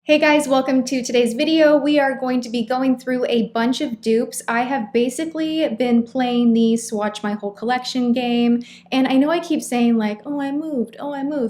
Hey guys, welcome to today's video. We are going to be going through a bunch of dupes. I have basically been playing the swatch my whole collection game, and I know I keep saying like, oh I moved,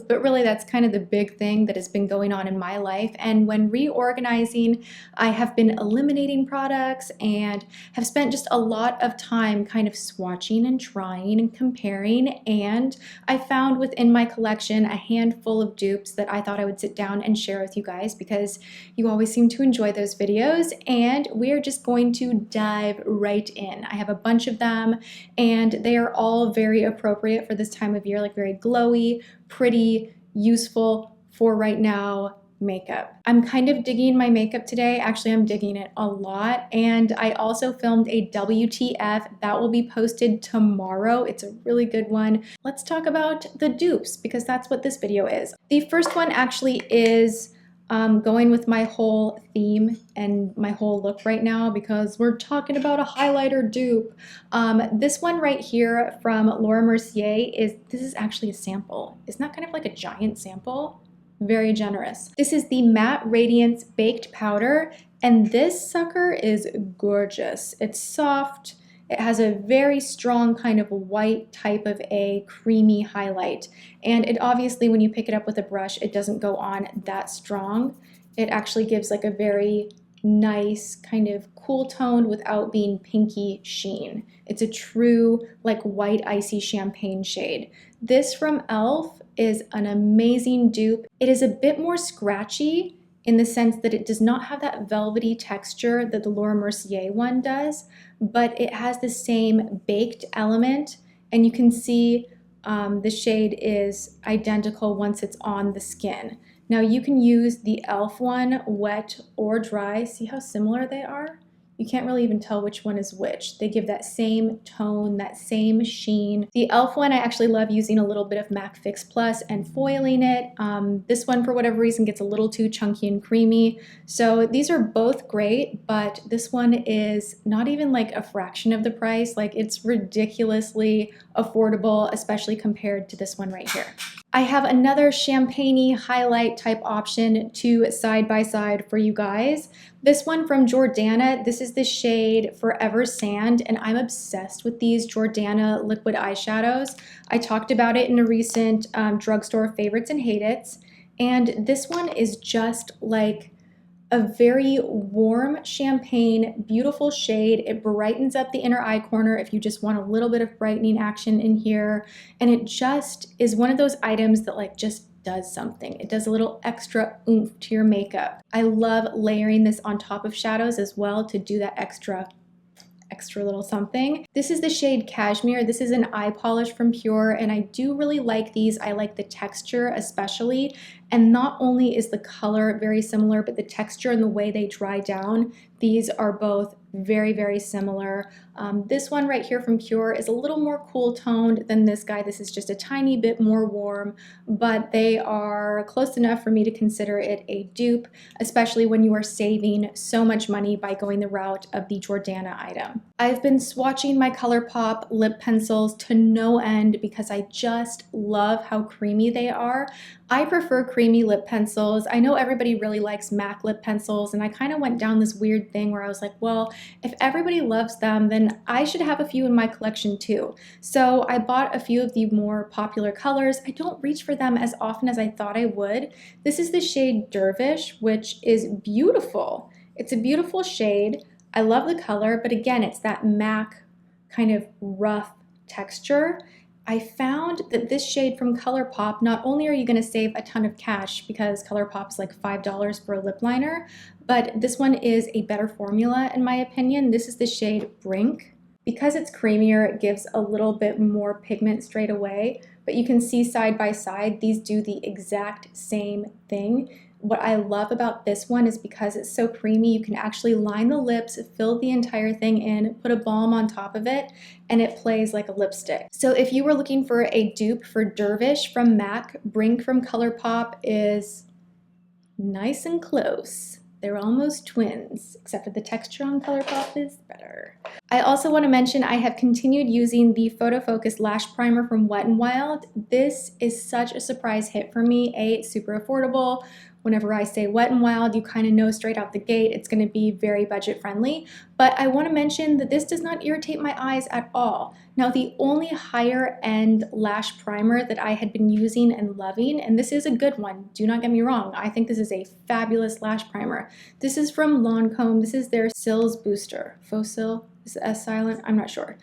but really that's kind of the big thing that has been going on in my life. And when reorganizing, I have been eliminating products and have spent just a lot of time kind of swatching and trying and comparing, and I found within my collection a handful of dupes that I thought I would sit down and share with you guys because you always seem to enjoy those videos, and we're just going to dive right in. I have a bunch of them and they are all very appropriate for this time of year, like very glowy, pretty, useful for right now makeup. I'm kind of digging my makeup today. Actually, I'm digging it a lot. And I also filmed a WTF that will be posted tomorrow. It's a really good one. Let's talk about the dupes because that's what this video is. The first one actually is going with my whole theme and my whole look right now because we're talking about a highlighter dupe. This one right here from Laura Mercier this is actually a sample. Isn't that kind of like a giant sample? Very generous. This is the Matte Radiance Baked Powder, and this sucker is gorgeous. It's soft. It has a very strong kind of white type of a creamy highlight. And it obviously, when you pick it up with a brush, it doesn't go on that strong. It actually gives like a very nice kind of cool toned without being pinky sheen. It's a true like white icy champagne shade. This from e.l.f. is an amazing dupe. It is a bit more scratchy in the sense that it does not have that velvety texture that the Laura Mercier one does, but it has the same baked element, and you can see the shade is identical once it's on the skin. Now you can use the e.l.f. one wet or dry. See how similar they are? You can't really even tell which one is which. They give that same tone, that same sheen. The e.l.f. one I actually love using a little bit of MAC Fix Plus and foiling it. This one for whatever reason gets a little too chunky and creamy. So these are both great, but this one is not even like a fraction of the price. Like it's ridiculously affordable, especially compared to this one right here. I have another champagne-y highlight type option to side by side for you guys. This one from Jordana, this is the shade Forever Sand, and I'm obsessed with these Jordana liquid eyeshadows. I talked about it in a recent drugstore favorites and hate it's, and this one is just like a very warm champagne, beautiful shade. It brightens up the inner eye corner if you just want a little bit of brightening action in here. And it just is one of those items that like just does something. It does a little extra oomph to your makeup. I love layering this on top of shadows as well to do that extra little something. This is the shade Cashmere. This is an eye polish from Pure, and I do really like these. I like the texture especially, and not only is the color very similar, but the texture and the way they dry down, these are both very, very similar. This one right here from Pure is a little more cool toned than this guy. This is just a tiny bit more warm, but they are close enough for me to consider it a dupe, especially when you are saving so much money by going the route of the Jordana item. I've been swatching my ColourPop lip pencils to no end because I just love how creamy they are. I prefer creamy lip pencils. I know everybody really likes MAC lip pencils, and I kind of went down this weird thing where I was like, well, if everybody loves them, then I should have a few in my collection too. So I bought a few of the more popular colors. I don't reach for them as often as I thought I would. This is the shade Dervish, which is beautiful. It's a beautiful shade. I love the color, but again, it's that MAC kind of rough texture. I found that this shade from ColourPop, not only are you going to save a ton of cash because ColourPop's like $5 for a lip liner, but this one is a better formula in my opinion. This is the shade Brink. Because it's creamier, it gives a little bit more pigment straight away, but you can see side by side, these do the exact same thing. What I love about this one is because it's so creamy, you can actually line the lips, fill the entire thing in, put a balm on top of it, and it plays like a lipstick. So if you were looking for a dupe for Dervish from MAC, Brink from ColourPop is nice and close. They're almost twins, except for the texture on ColourPop is better. I also want to mention I have continued using the Photo Focus Lash Primer from Wet n Wild. This is such a surprise hit for me. A, it's super affordable. whenever I say Wet n Wild, you kind of know straight out the gate it's going to be very budget friendly. But I want to mention that this does not irritate my eyes at all. Now, the only higher end lash primer that I had been using and loving, and this is a good one, do not get me wrong, I think this is a fabulous lash primer. This is from LANCOME. This is their Sil's Booster. Fosil? Is the S silent? I'm not sure.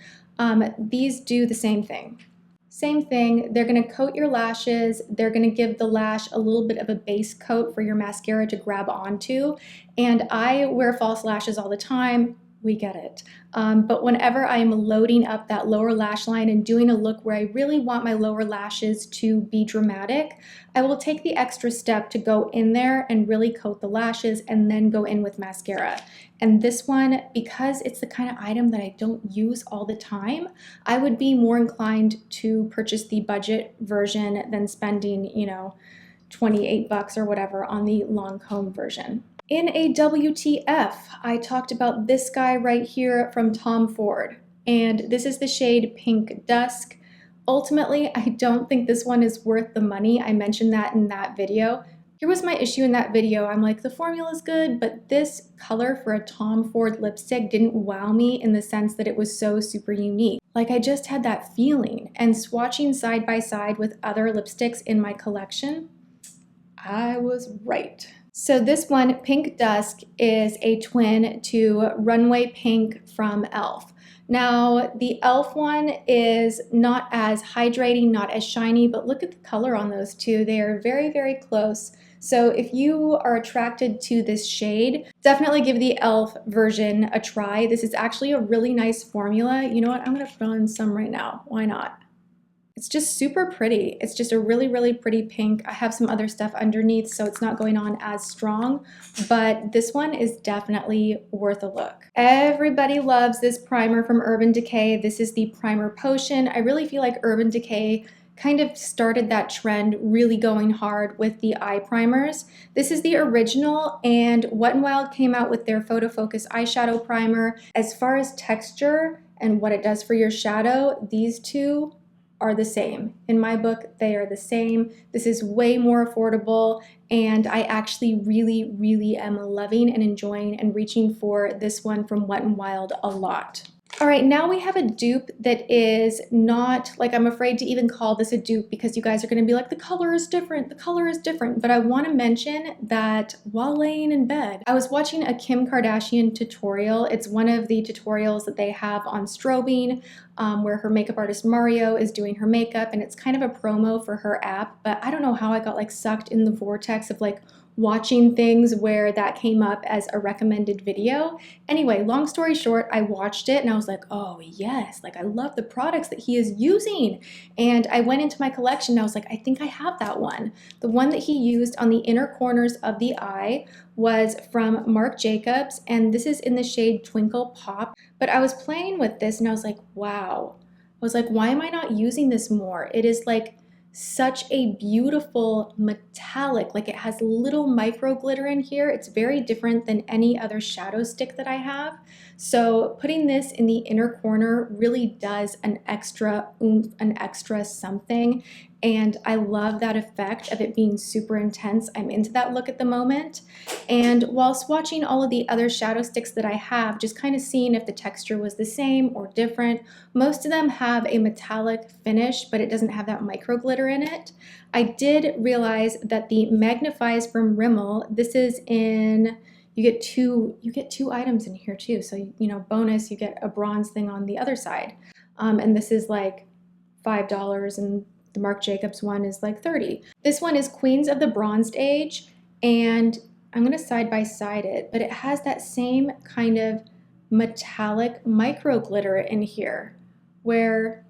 These do the same thing. Same thing, they're going to coat your lashes, they're going to give the lash a little bit of a base coat for your mascara to grab onto, and I wear false lashes all the time, we get it. But whenever I'm loading up that lower lash line and doing a look where I really want my lower lashes to be dramatic, I will take the extra step to go in there and really coat the lashes and then go in with mascara. And this one, because it's the kind of item that I don't use all the time, I would be more inclined to purchase the budget version than spending, you know, 28 bucks or whatever on the Lancome version. In a WTF, I talked about this guy right here from Tom Ford, and this is the shade Pink Dusk. Ultimately, I don't think this one is worth the money. I mentioned that in that video. Here was my issue in that video. I'm like, the formula is good, but this color for a Tom Ford lipstick didn't wow me in the sense that it was so super unique. Like, I just had that feeling, and swatching side by side with other lipsticks in my collection, I was right. So this one, Pink Dusk, is a twin to Runway Pink from e.l.f. Now, the e.l.f. one is not as hydrating, not as shiny, but look at the color on those two. They are very, very close. So if you are attracted to this shade, definitely give the e.l.f. version a try. This is actually a really nice formula. You know what? I'm going to put on some right now. Why not? It's just super pretty. It's just a really, really pretty pink. I have some other stuff underneath, so it's not going on as strong, but this one is definitely worth a look. Everybody loves this primer from Urban Decay. This is the Primer Potion. I really feel like Urban Decay kind of started that trend really going hard with the eye primers. This is the original, and Wet n Wild came out with their Photo Focus eyeshadow primer. As far as texture and what it does for your shadow, these two are the same. In my book, they are the same. This is way more affordable, and I actually really, really am loving and enjoying and reaching for this one from Wet n Wild a lot. All right, now we have a dupe that is not, like, I'm afraid to even call this a dupe because you guys are gonna be like, the color is different, the color is different. But I wanna mention that while laying in bed, I was watching a Kim Kardashian tutorial. It's one of the tutorials that they have on strobing, where her makeup artist Mario is doing her makeup, and it's kind of a promo for her app. But I don't know how I got like sucked in the vortex of like watching things where that came up as a recommended video. Anyway, long story short, I watched it and I was like, oh yes, like I love the products that he is using. And I went into my collection and I was like, I think I have that one. The one that he used on the inner corners of the eye was from Marc Jacobs, and this is in the shade Twinkle Pop. But I was playing with this and I was like, wow. I was like, why am I not using this more? It is like such a beautiful metallic, like it has little micro glitter in here. It's very different than any other shadow stick that I have. So putting this in the inner corner really does an extra oomph, an extra something. And I love that effect of it being super intense. I'm into that look at the moment. And while swatching all of the other shadow sticks that I have, just kind of seeing if the texture was the same or different, most of them have a metallic finish, but it doesn't have that micro glitter in it. I did realize that the Magnifies from Rimmel, this is in, you get two items in here too. So, you know, bonus, you get a bronze thing on the other side. And this is like $5, and the Marc Jacobs one is like $30. This one is Queens of the Bronzed Age, and I'm gonna side by side it, but it has that same kind of metallic micro glitter in here where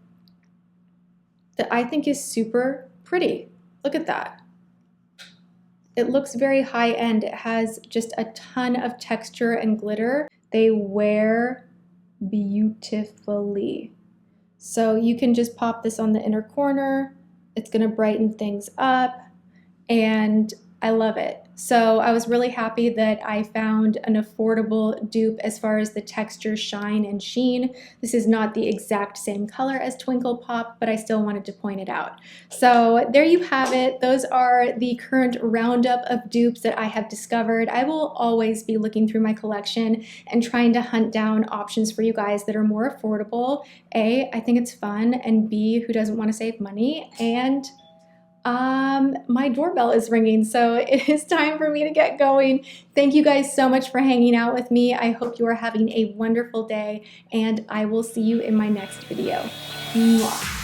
that I think is super pretty. Look at that. It looks very high end. It has just a ton of texture and glitter. They wear beautifully. So you can just pop this on the inner corner. It's gonna brighten things up, and I love it. So I was really happy that I found an affordable dupe as far as the texture, shine, and sheen. This is not the exact same color as Twinkle Pop, but I still wanted to point it out. So there you have it. Those are the current roundup of dupes that I have discovered. I will always be looking through my collection and trying to hunt down options for you guys that are more affordable. A, I think it's fun, and B, who doesn't want to save money? And my doorbell is ringing, so it is time for me to get going. Thank you guys so much for hanging out with me. I hope you are having a wonderful day, and I will see you in my next video. Mwah.